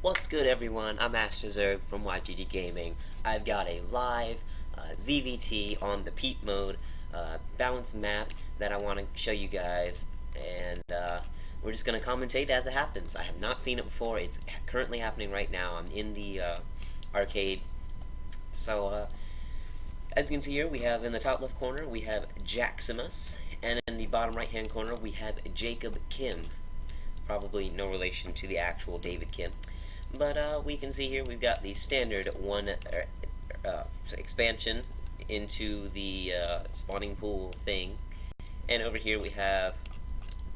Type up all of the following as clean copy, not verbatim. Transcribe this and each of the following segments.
What's good, everyone? I'm Master Zerg from YGG Gaming. I've got a live ZVT on the Peepmode balance map that I want to show you guys, and we're just going to commentate as it happens. I have not seen it before. It's currently happening right now. I'm in the arcade. So, as you can see here, we have in the top left corner, we have Jaximus, and in the bottom right hand corner, we have JacobKim. Probably no relation to the actual David Kim. But we can see here we've got the standard one expansion into the spawning pool thing, and over here we have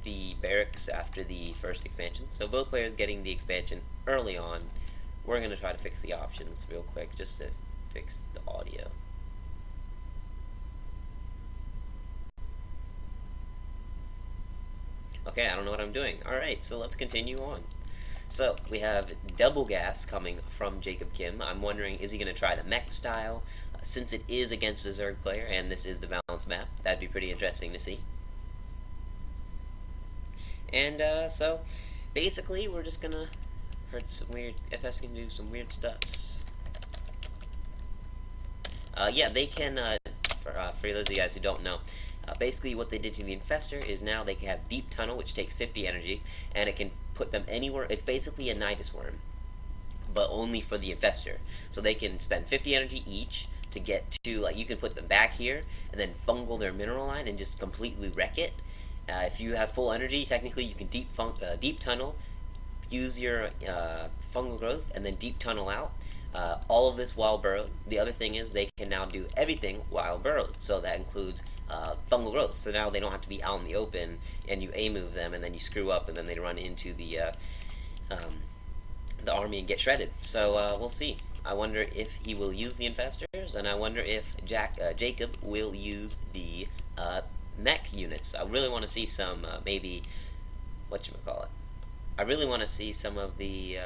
the barracks after the first expansion. So both players getting the expansion early on. We're going to try to fix the options real quick just to fix the audio. Okay, I don't know what I'm doing. Alright, so let's continue on. So, we have double gas coming from JacobKim. I'm wondering, is he going to try the mech style? Since it is against a Zerg player, and this is the balance map, that'd be pretty interesting to see. And, so, basically, we're just going to hurt some weird... FS can do some weird stuffs. Yeah, they can, for those of you guys who don't know, basically what they did to the Infestor is now they can have Deep Tunnel, which takes 50 energy, and it can put them anywhere. It's basically a Nidus Worm, but only for the Infestor. So they can spend 50 energy each to get to, like, you can put them back here, and then fungal their mineral line and just completely wreck it. If you have full energy, technically you can Deep Tunnel, use your fungal growth, and then Deep Tunnel out. All of this while burrowed. The other thing is they can now do everything while burrowed, so that includes fungal growth. So now they don't have to be out in the open, and you A-move them, and then you screw up, and then they run into the army and get shredded. So we'll see. I wonder if he will use the Infestors, and I wonder if Jacob will use the mech units. I really want to see some, maybe, whatchamacallit. I really want to see some of the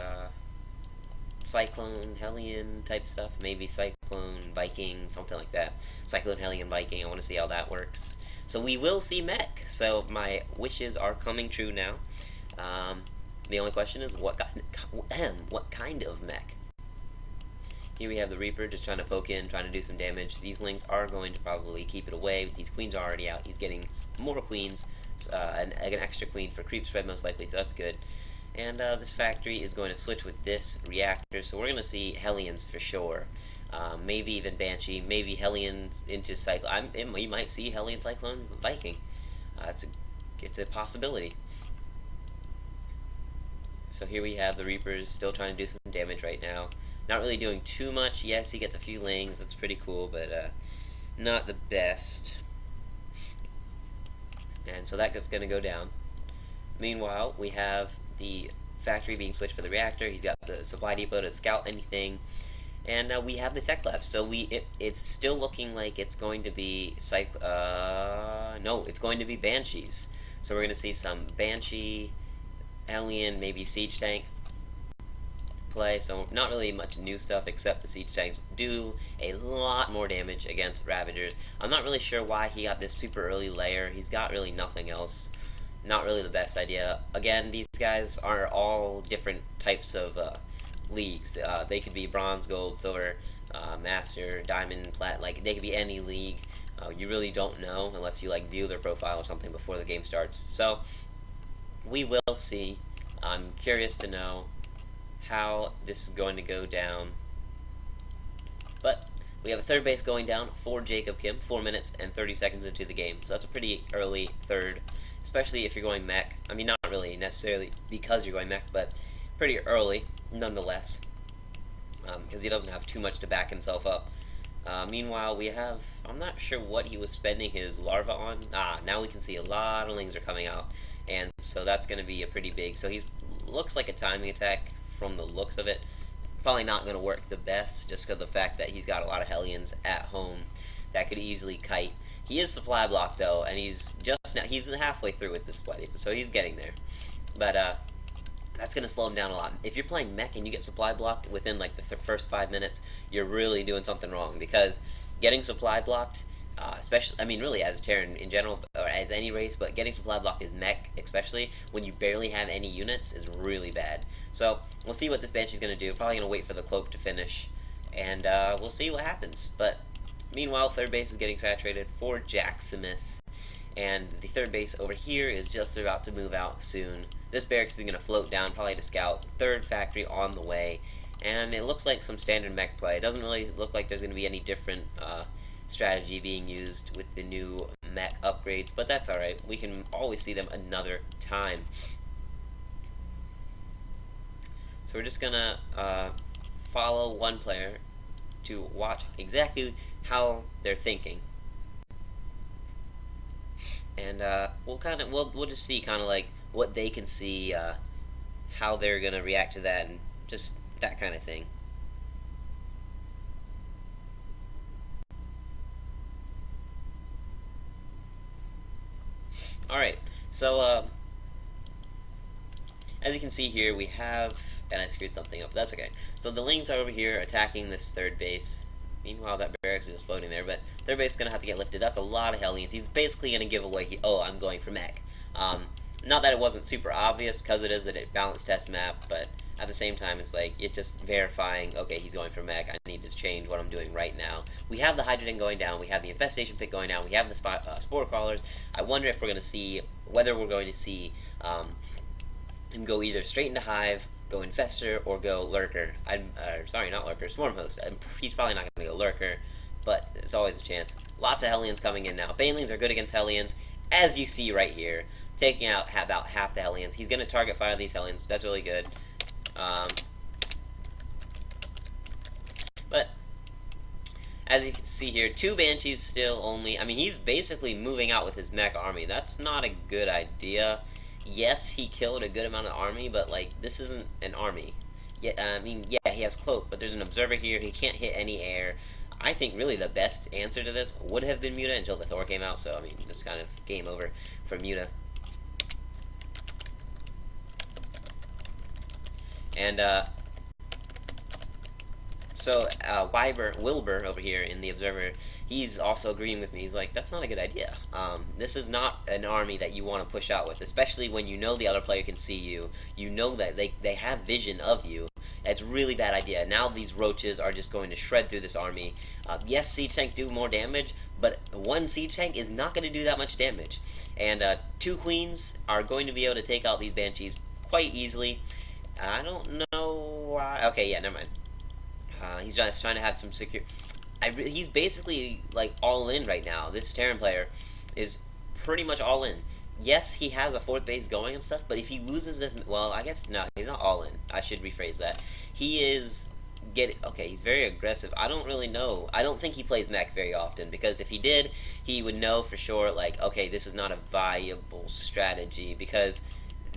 Cyclone, Hellion type stuff, maybe Cyclone, Viking, something like that. Cyclone, Hellion, Viking, I want to see how that works. So we will see mech, so my wishes are coming true now. The only question is what kind of mech? Here we have the Reaper just trying to poke in, trying to do some damage. These Lings are going to probably keep it away. These Queens are already out. He's getting more Queens, an extra Queen for creep spread most likely, so that's good. And this factory is going to switch with this reactor, so we're going to see Hellions for sure. Maybe even Banshee, maybe Hellions into Cyclone. You might see Hellion, Cyclone, Viking. It's a possibility. So here we have the Reapers still trying to do some damage right now. Not really doing too much. Yes, he gets a few Lings, that's pretty cool, but not the best. And so that's going to go down. Meanwhile, we have the factory being switched for the reactor. He's got the supply depot to scout anything, and we have the tech lab. So it's still looking like it's going to be no, it's going to be Banshees. So we're going to see some Banshee, Alien, maybe Siege Tank play. So not really much new stuff except the Siege Tanks do a lot more damage against Ravagers. I'm not really sure why he got this super early layer. He's got really nothing else. Not really the best idea. Again, these guys are all different types of leagues. They could be bronze, gold, silver, master, diamond, plat. Like they could be any league. You really don't know unless you like view their profile or something before the game starts. So we will see. I'm curious to know how this is going to go down. But we have a third base going down for JacobKim, 4 minutes and 30 seconds into the game. So that's a pretty early third. Especially if you're going mech. I mean, not really necessarily because you're going mech, but pretty early, nonetheless. Because he doesn't have too much to back himself up. Meanwhile, we have... I'm not sure what he was spending his larva on. Now we can see a lot of Lings are coming out. And so that's going to be a pretty big... So he looks like a timing attack from the looks of it. Probably not going to work the best, just because of the fact that he's got a lot of Hellions at home that could easily kite. He is supply blocked though, and he's halfway through with the supply depot, so he's getting there. But that's gonna slow him down a lot. If you're playing mech and you get supply blocked within like the first 5 minutes, you're really doing something wrong, because getting supply blocked especially, I mean, really as Terran in general, or as any race, but getting supply block is mech, especially when you barely have any units, is really bad. So we'll see what this Banshee's going to do. Probably going to wait for the cloak to finish, and we'll see what happens. But meanwhile, third base is getting saturated for Jaximus, and the third base over here is just about to move out soon. This barracks is going to float down, probably to scout. Third factory on the way, and it looks like some standard mech play. It doesn't really look like there's going to be any different strategy being used with the new mech upgrades, but that's alright. We can always see them another time. So we're just gonna follow one player to watch exactly how they're thinking, and we'll just see kind of like what they can see, how they're gonna react to that, and just that kind of thing. Alright, so as you can see here, we have, and I screwed something up, but that's okay. So the Lings are over here attacking this third base. Meanwhile, that barracks is just floating there, but third base is going to have to get lifted. That's a lot of Hellions. He's basically going to give away, oh, I'm going for mech. Not that it wasn't super obvious, because it is a balanced test map, but at the same time, it's like, it's just verifying, okay, he's going for mech, I need to change what I'm doing right now. We have the Hydrogen going down, we have the Infestation Pit going down, we have the Spore Crawlers. I wonder if we're going to see, whether we're going to see him go either straight into Hive, go Infestor, or go Lurker. Sorry, not Lurker, Swarm Host. He's probably not going to go Lurker, but there's always a chance. Lots of Hellions coming in now. Banelings are good against Hellions, as you see right here, taking out about half the Hellions. He's going to target fire these Hellions. That's really good. But as you can see here, 2 Banshees still only. I mean, he's basically moving out with his mech army. That's not a good idea. Yes, he killed a good amount of army, but like, this isn't an army. Yeah, I mean, yeah, he has cloak, but there's an observer here. He can't hit any air. I think really the best answer to this would have been Muta until the Thor came out. So I mean, it's kind of game over for Muta. And so Wilbur over here in the Observer, he's also agreeing with me. He's like, that's not a good idea. This is not an army that you want to push out with, especially when you know the other player can see you. You know that they have vision of you. It's a really bad idea. Now these roaches are just going to shred through this army. Yes, siege tanks do more damage, but one siege tank is not going to do that much damage. And 2 queens are going to be able to take out these Banshees quite easily. I don't know why. Okay, yeah, never mind. He's just trying to have some secure. He's basically like all in right now. This Terran player is pretty much all in. Yes, he has a 4th base going and stuff, but if he loses this, well, I guess no, he's not all in. I should rephrase that. He is okay, he's very aggressive. I don't really know. I don't think he plays mech very often, because if he did, he would know for sure, like, okay, this is not a viable strategy, because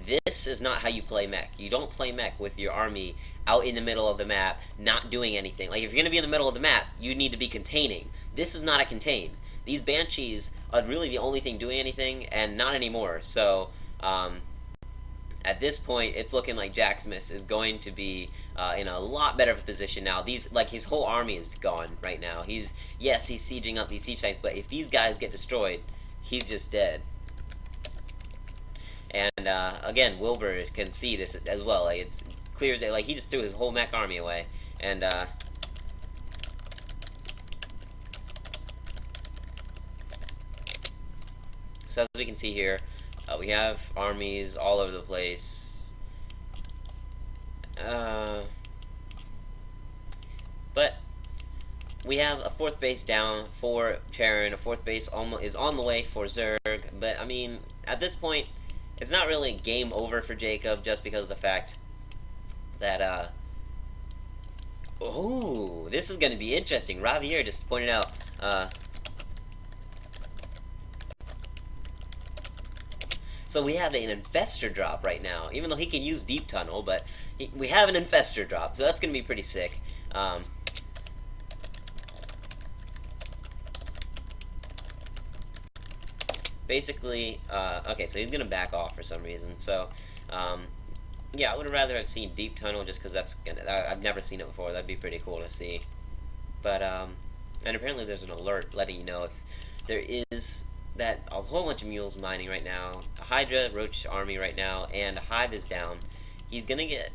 this is not how you play mech. You don't play mech with your army out in the middle of the map, not doing anything. Like, if you're going to be in the middle of the map, you need to be containing. This is not a contain. These Banshees are really the only thing doing anything, and not anymore. So, at this point, it's looking like Jaximus is going to be in a lot better of a position now. Like, his whole army is gone right now. Yes, he's sieging up these siege tanks, but if these guys get destroyed, he's just dead. And again, Wilbur can see this as well. Like, it's clear as day. Like, he just threw his whole mech army away, and so as we can see here, we have armies all over the place. But we have a 4th base down for Terran. A 4th base is on the way for Zerg. But I mean, at this point, it's not really game over for Jacob, just because of the fact that, oh, this is going to be interesting. Ravier just pointed out, so we have an Infestor drop right now, even though he can use Deep Tunnel, but we have an Infestor drop, so that's going to be pretty sick. Basically, okay, so he's going to back off for some reason, so, yeah, I would have rather have seen Deep Tunnel, just because I've never seen it before. That'd be pretty cool to see. But, And apparently there's an alert letting you know if there is that a whole bunch of mules mining right now, a Hydra Roach army right now, and a Hive is down. He's gonna get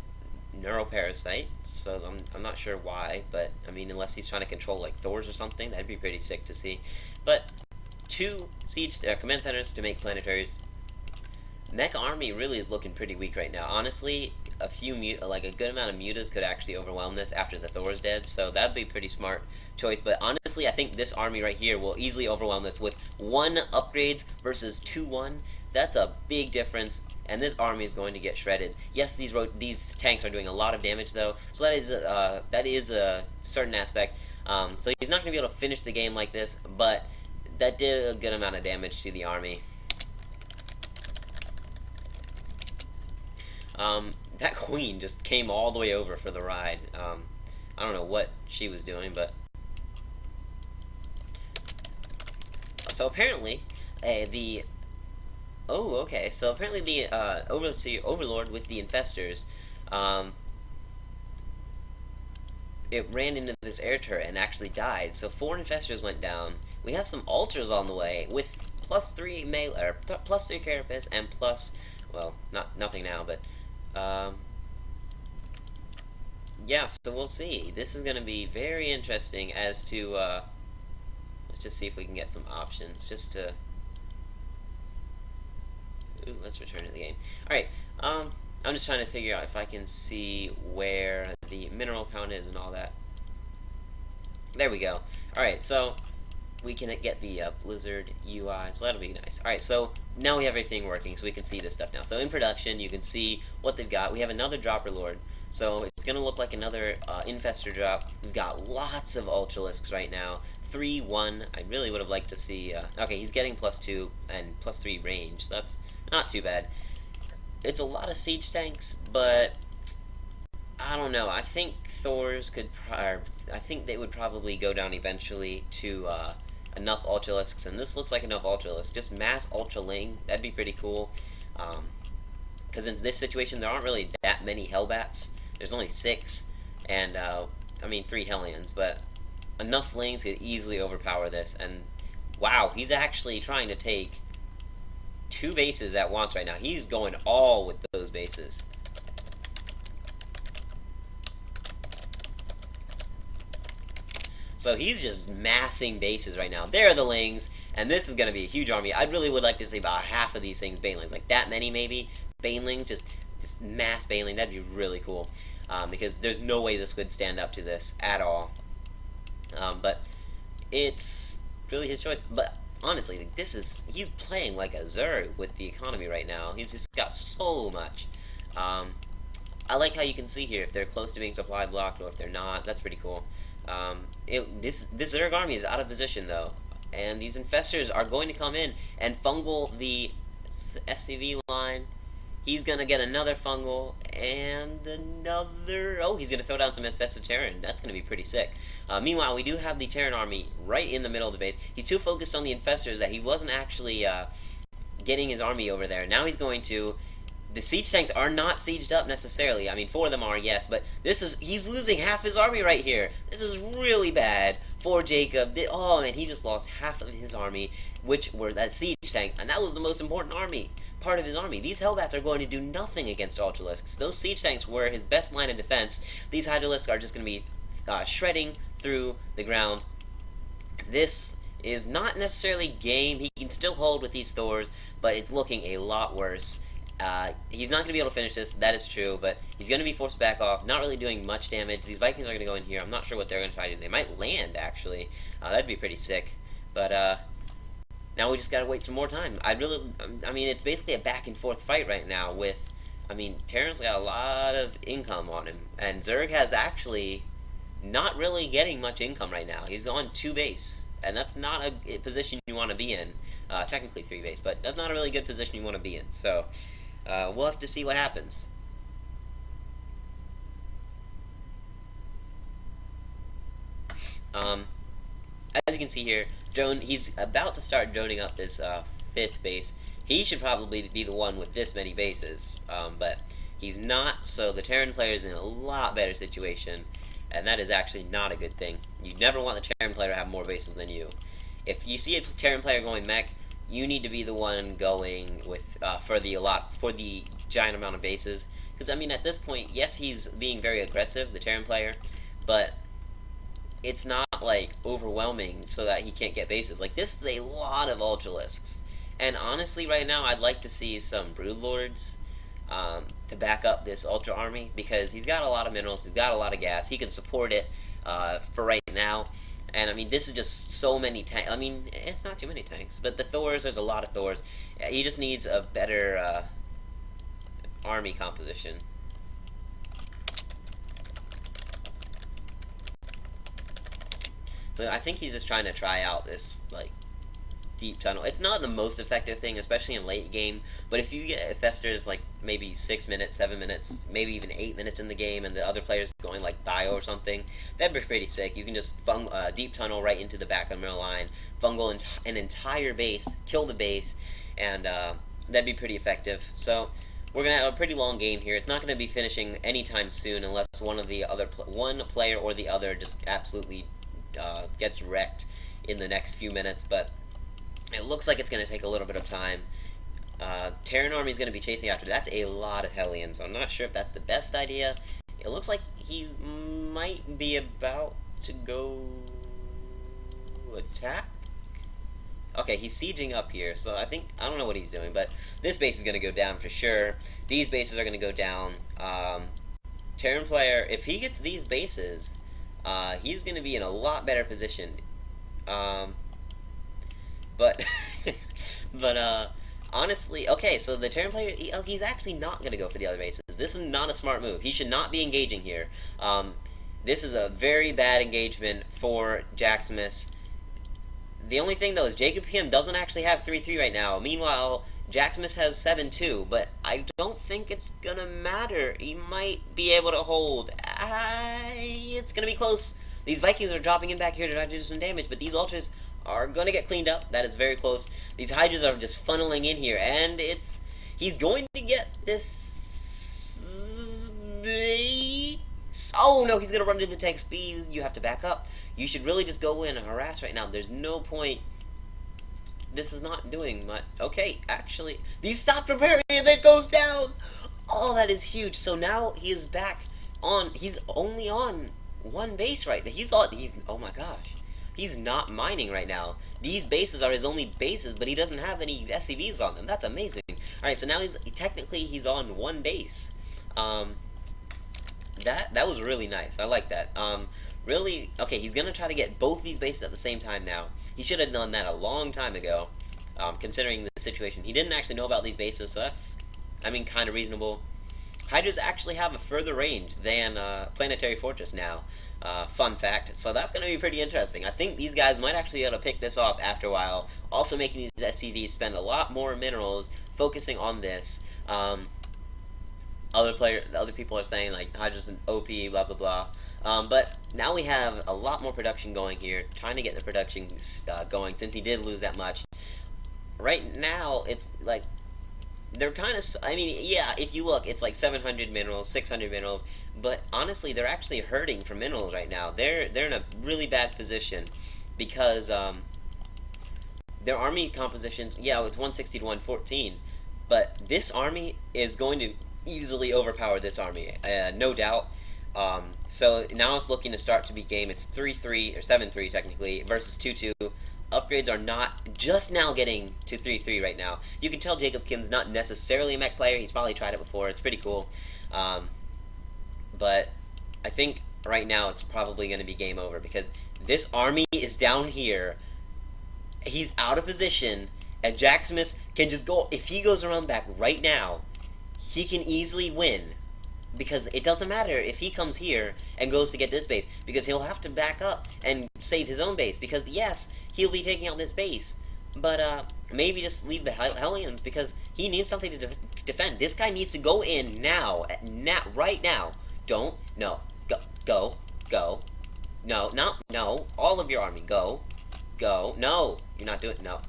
Neuroparasite, so I'm not sure why, but I mean, unless he's trying to control like Thors or something, that'd be pretty sick to see. But 2 siege command centers to make planetaries. Mech army really is looking pretty weak right now. Honestly, a good amount of mutas could actually overwhelm this after the Thor's dead, so that'd be a pretty smart choice. But honestly, I think this army right here will easily overwhelm this with 1 upgrades versus 2-1. That's a big difference, and this army is going to get shredded. Yes, these tanks are doing a lot of damage though, so that is a certain aspect. So he's not going to be able to finish the game like this, but that did a good amount of damage to the army. That queen just came all the way over for the ride. I don't know what she was doing, but... So apparently, so apparently the Overlord with the Infestors, it ran into this air turret and actually died. So 4 Infestors went down. We have some Altars on the way with +3 melee, or +3 Carapace and plus, well, nothing now, but yeah, so we'll see. This is going to be very interesting as to, let's just see if we can get some options, just to, ooh, let's return to the game. Alright, I'm just trying to figure out if I can see where the mineral count is and all that. There we go. Alright, so we can get the Blizzard UI, so that'll be nice. Alright, so now we have everything working, so we can see this stuff now. So in production, you can see what they've got. We have another Dropper Lord, so it's going to look like another Infestor drop. We've got lots of Ultralisks right now. 3-1, I really would have liked to see, okay, he's getting +2 and +3 range, so that's not too bad. It's a lot of siege tanks, but I don't know. I think Thors could, I think they would probably go down eventually to enough Ultralisks, and this looks like enough Ultralisks. Just mass Ultraling, that'd be pretty cool. Because in this situation, there aren't really that many Hellbats. There's only 6, and I mean 3 Hellions, but enough Lings could easily overpower this. And wow, he's actually trying to take 2 bases at once right now. He's going all with those bases. So he's just massing bases right now. There are the Lings, and this is going to be a huge army. I really would like to see about half of these things Banelings, like that many maybe. Banelings, just mass Baneling, that'd be really cool. Because there's no way this would stand up to this at all. But it's really his choice. But honestly, he's playing like a Zerg with the economy right now. He's just got so much. I like how you can see here if they're close to being supply blocked or if they're not. That's pretty cool. This Zerg army is out of position though, and these Infestors are going to come in and fungal the SCV line. He's gonna get another fungal and another. Oh, he's gonna throw down some Infested Terran. That's gonna be pretty sick. Meanwhile, we do have the Terran army right in the middle of the base. He's too focused on the Infestors that he wasn't actually getting his army over there. Now he's going to. The siege tanks are not sieged up necessarily. I mean, 4 of them are, yes, but he's losing half his army right here. This is really bad for Jacob. Oh man, he just lost half of his army, which were that siege tank, and that was the most important part of his army. These Hellbats are going to do nothing against Ultralisks. Those siege tanks were his best line of defense. These Hydralisks are just going to be shredding through the ground. This is not necessarily game. He can still hold with these Thors, but it's looking a lot worse. He's not going to be able to finish this, that is true, but he's going to be forced back off, not really doing much damage. These Vikings are going to go in here. I'm not sure what they're going to try to do. They might land, actually. That'd be pretty sick. But, now we just got to wait some more time. I mean, it's basically a back-and-forth fight right now with, I mean, Terran's got a lot of income on him, and Zerg has actually not really getting much income right now. He's on 2 base, and that's not a position you want to be in. Technically 3 base, but that's not a really good position you want to be in, so... we'll have to see what happens. As you can see here, he's about to start droning up this 5th base. He should probably be the one with this many bases, but he's not, so the Terran player is in a lot better situation, and that is actually not a good thing. You never want the Terran player to have more bases than you. If you see a Terran player going mech, you need to be the one going with for the giant amount of bases. Because I mean, at this point, yes, he's being very aggressive, the Terran player, but it's not like overwhelming so that he can't get bases. Like, this is a lot of Ultralisks, and honestly, right now, I'd like to see some Broodlords to back up this Ultra army, because he's got a lot of minerals, he's got a lot of gas, he can support it for right now. And I mean, this is just so many tanks. I mean, it's not too many tanks, but the Thors, there's a lot of Thors. He just needs a better army composition. So I think he's just trying to try out this, like, deep tunnel. It's not the most effective thing, especially in late game, but if you get Festers like maybe 6 minutes, 7 minutes, maybe even 8 minutes in the game, and the other players going like bio or something, that'd be pretty sick. You can just deep tunnel right into the back of the middle line, fungal an entire base, kill the base, and that'd be pretty effective. So we're gonna have a pretty long game here. It's not gonna be finishing anytime soon unless one player or the other just absolutely gets wrecked in the next few minutes, but it looks like it's going to take a little bit of time. Terran Army is going to be chasing after. That's a lot of Hellions. So I'm not sure if that's the best idea. It looks like he might be about to go attack. Okay, he's sieging up here, so I don't know what he's doing, but this base is going to go down for sure. These bases are going to go down. Terran player, if he gets these bases, he's going to be in a lot better position. But honestly, okay, so the Terran player, he's actually not going to go for the other bases. This is not a smart move. He should not be engaging here. This is a very bad engagement for Jaximus. The only thing, though, is JacobKim doesn't actually have 3-3 right now. Meanwhile, Jaximus has 7-2, but I don't think it's going to matter. He might be able to hold. It's going to be close. These Vikings are dropping in back here to try to do some damage, but these Ultras are going to get cleaned up. That is very close. These Hydras are just funneling in here, and he's going to get this base. Oh no, he's going to run into the tank speed. You have to back up. You should really just go in and harass right now. There's no point. This is not doing much. Okay, actually, these stop preparing and then goes down. Oh, that is huge. So now he is back on. He's only on one base right now. Oh my gosh. He's not mining right now. These bases are his only bases, but he doesn't have any SCVs on them. That's amazing. Alright, so now he's on one base. That was really nice. I like that. Really, okay, he's gonna try to get both these bases at the same time now. He should have done that a long time ago, considering the situation. He didn't actually know about these bases, so that's, I mean, kind of reasonable. Hydras actually have a further range than Planetary Fortress now. Fun fact. So that's going to be pretty interesting. I think these guys might actually be able to pick this off after a while. Also making these SCVs spend a lot more minerals focusing on this. Other people are saying like Hydra's an OP, blah blah blah. But now we have a lot more production going here. Trying to get the production going since he did lose that much. Right now, it's like they're kind of, I mean, yeah, if you look, it's like 700 minerals, 600 minerals, but honestly, they're actually hurting for minerals right now. They're in a really bad position because their army compositions, yeah, it's 160 to 114, but this army is going to easily overpower this army, no doubt. So now it's looking to start to be game. It's 3-3, or 7-3 technically, versus 2-2. Upgrades are not just now getting to 3-3 right now. You can tell JacobKim's not necessarily a mech player. He's probably tried it before. It's pretty cool. But I think right now it's probably going to be game over because this army is down here. He's out of position, and Jaximus can just go. If he goes around back right now, he can easily win. Because it doesn't matter if he comes here and goes to get this base, because he'll have to back up and save his own base, because yes, he'll be taking out this base, but maybe just leave the Hellions, because he needs something to defend. This guy needs to go in now, right now. No, all of your army, go, no, you're not doing, no.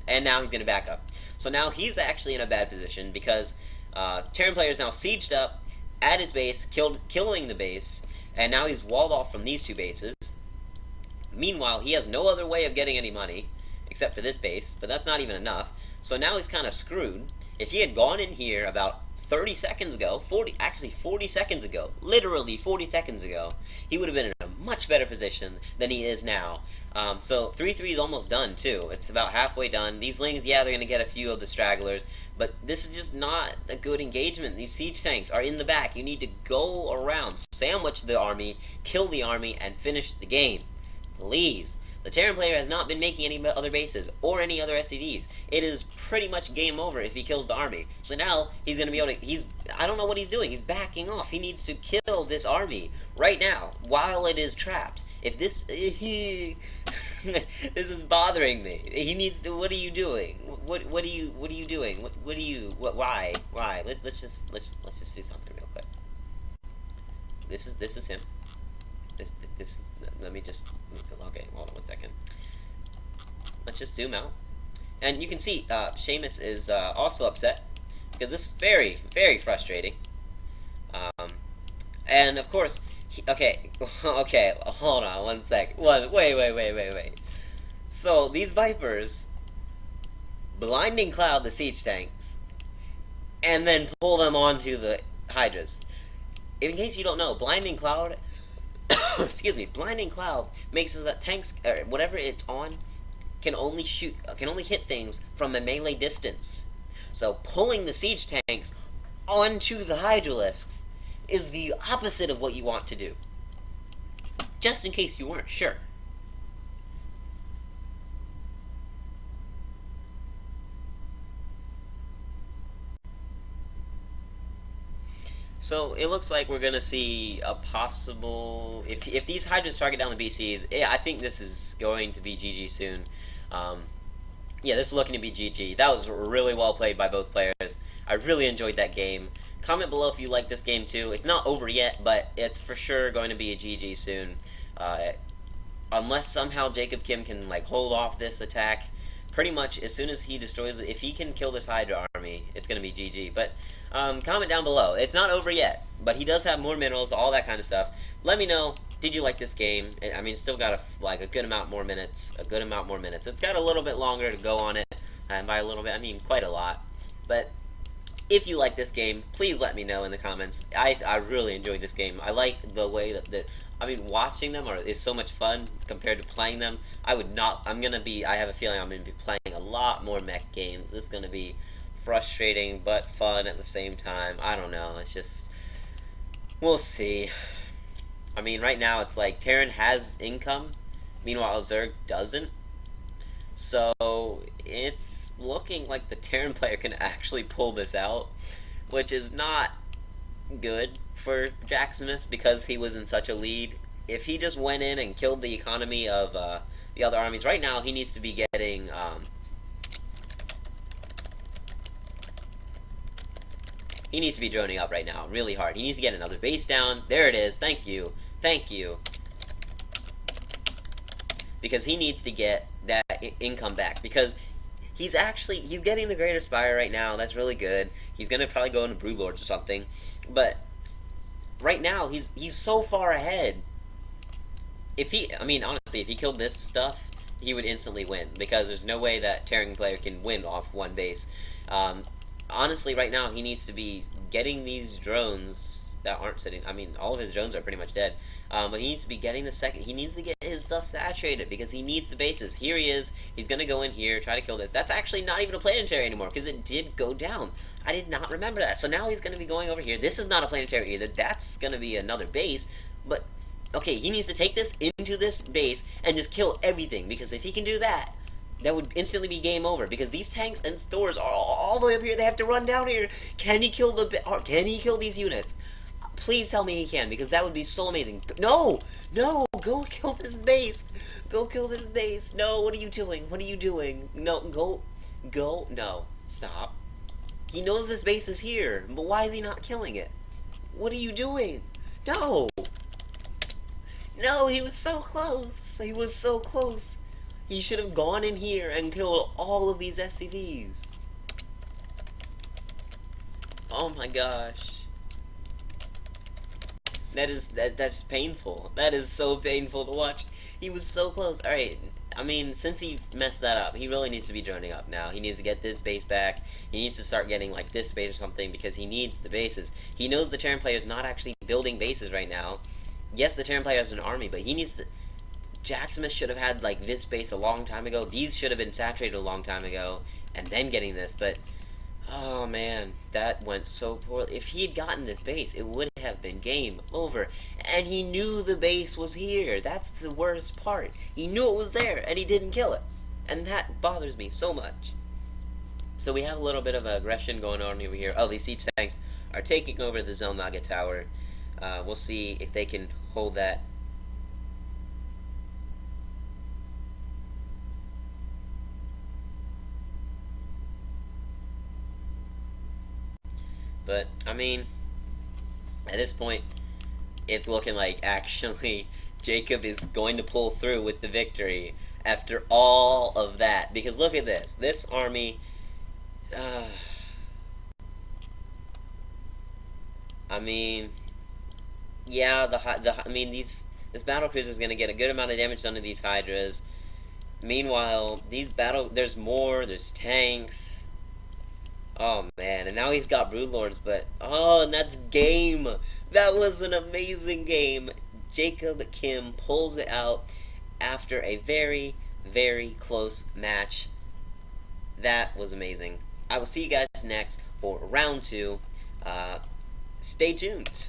And now he's going to back up. So now he's actually in a bad position, because Terran player is now sieged up at his base, killing the base, and now he's walled off from these two bases. Meanwhile, he has no other way of getting any money except for this base, but that's not even enough. So now he's kind of screwed. If he had gone in here about 30 seconds ago, 40 seconds ago, literally 40 seconds ago, he would have been in a much better position than he is now. So 3-3 is almost done too. It's about halfway done. These lings, yeah, they're going to get a few of the stragglers, but this is just not a good engagement. These siege tanks are in the back. You need to go around, sandwich the army, kill the army, and finish the game. Please. The Terran player has not been making any other bases or any other SCVs. It is pretty much game over if he kills the army. So now he's going to be able to... I don't know what he's doing. He's backing off. He needs to kill this army right now while it is trapped. If this... this is bothering me. He needs to... What are you doing? What are you doing? Why? Let's just do something real quick. This is him. This is... Let me just... Okay, hold on 1 second. Let's just zoom out. And you can see Jaximus is also upset because this is very, very frustrating. And of course, okay, hold on 1 sec. Wait. So these Vipers blinding cloud the siege tanks and then pull them onto the Hydras. In case you don't know, blinding cloud excuse me, blinding cloud makes it that tanks, whatever it's on, can only hit things from a melee distance. So pulling the siege tanks onto the Hydralisks is the opposite of what you want to do. Just in case you weren't sure. So it looks like we're gonna see a possible, if these Hydras target down the BCs, I think this is going to be GG soon. Yeah, this is looking to be GG. That was really well played by both players. I really enjoyed that game. Comment below if you like this game too. It's not over yet, but it's for sure going to be a GG soon. Unless somehow JacobKim can like hold off this attack. Pretty much as soon as he destroys it, if he can kill this Hydra army, it's going to be GG. But comment down below. It's not over yet, but he does have more minerals, all that kind of stuff. Let me know, did you like this game? I mean, it's still got a good amount more minutes. It's got a little bit longer to go on it, and by a little bit, I mean quite a lot. But if you like this game, please let me know in the comments. I really enjoyed this game. I like the way that I mean, watching them is so much fun compared to playing them. I have a feeling I'm going to be playing a lot more mech games. This is going to be frustrating but fun at the same time. I don't know. It's just, we'll see. I mean, right now it's like Terran has income, meanwhile Zerg doesn't. So it's looking like the Terran player can actually pull this out, which is not good for Jaximus because he was in such a lead. If he just went in and killed the economy of the other armies, right now he needs to be getting he needs to be droning up right now really hard. He needs to get another base down. There it is. Thank you, because he needs to get that income back, because he's getting the Greater Spire right now. That's really good. He's gonna probably go into Brood Lords or something, but right now he's so far ahead. Honestly, if he killed this stuff, he would instantly win, because there's no way that Terran player can win off one base. Honestly, right now he needs to be getting these drones that aren't sitting. I mean, all of his drones are pretty much dead. But he needs to be getting the second. He needs to get his stuff saturated because he needs the bases. Here he is. He's gonna go in here, try to kill this. That's actually not even a planetary anymore because it did go down. I did not remember that. So now he's gonna be going over here. This is not a planetary either. That's gonna be another base. But okay, he needs to take this into this base and just kill everything, because if he can do that, that would instantly be game over, because these tanks and stores are all the way up here. They have to run down here. Can he kill can he kill these units? Please tell me he can, because that would be so amazing. No! No! Go kill this base! Go kill this base! No, what are you doing? What are you doing? No, go, no. Stop. He knows this base is here, but why is he not killing it? What are you doing? No! No, he was so close! He was so close! He should have gone in here and killed all of these SCVs. Oh my gosh. That's painful. That is so painful to watch. He was so close. All right. I mean, since he messed that up, he really needs to be joining up now. He needs to get this base back. He needs to start getting like this base or something because he needs the bases. He knows the Terran player is not actually building bases right now. Yes, the Terran player has an army, but he needs to. Jaximus should have had like this base a long time ago. These should have been saturated a long time ago, and then getting this. But oh man, that went so poorly. If he had gotten this base, it would have been game over. And he knew the base was here. That's the worst part. He knew it was there, and he didn't kill it. And that bothers me so much. So we have a little bit of aggression going on over here. Oh, these siege tanks are taking over the Zelnaga tower. We'll see if they can hold that. But, I mean, at this point, it's looking like actually Jacob is going to pull through with the victory after all of that. Because look at this. This army... I mean... Yeah, I mean, this battle cruiser is going to get a good amount of damage done to these Hydras. Meanwhile, there's more, there's tanks. Oh man, and now he's got Broodlords, but oh, and that's game. That was an amazing game. JacobKim pulls it out after a very, very close match. That was amazing. I will see you guys next for round 2. Stay tuned.